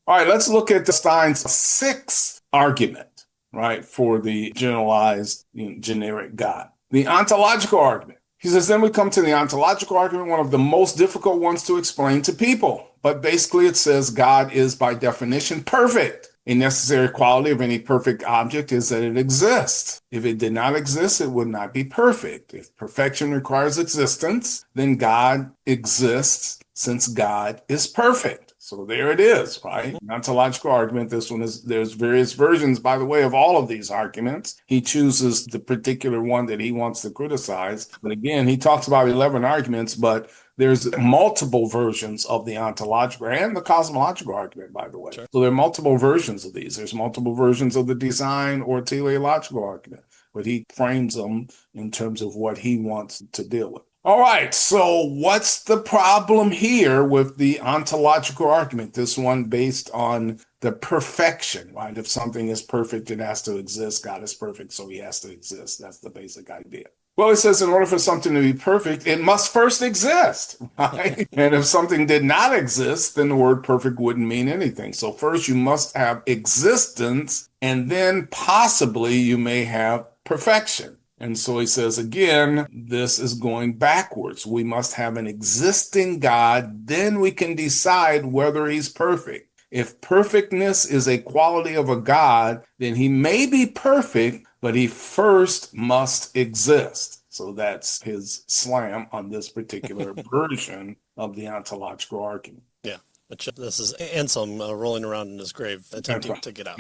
All right, let's look at Stein's sixth argument, right, for the generalized, generic God. The ontological argument. He says, then we come to the ontological argument, one of the most difficult ones to explain to people. But basically, it says God is by definition perfect. A necessary quality of any perfect object is that it exists. If it did not exist, it would not be perfect. If perfection requires existence, then God exists since God is perfect. So there it is, right? Mm-hmm. Ontological argument. This one is, there's various versions, by the way, of all of these arguments. He chooses the particular one that he wants to criticize. But again, he talks about 11 arguments, but there's multiple versions of the ontological and the cosmological argument, by the way. Sure. So there are multiple versions of these. There's multiple versions of the design or teleological argument, but he frames them in terms of what he wants to deal with. All right, so what's the problem here with the ontological argument? This one based on the perfection, right? If something is perfect, it has to exist. God is perfect, so he has to exist. That's the basic idea. Well, it says in order for something to be perfect, it must first exist, right? And if something did not exist, then the word perfect wouldn't mean anything. So first you must have existence, and then possibly you may have perfection. And so he says, again, this is going backwards. We must have an existing God, then we can decide whether he's perfect. If perfectness is a quality of a God, then he may be perfect, but he first must exist. So that's his slam on this particular version of the ontological argument. Yeah. This is Anselm rolling around in his grave, attempting to get out.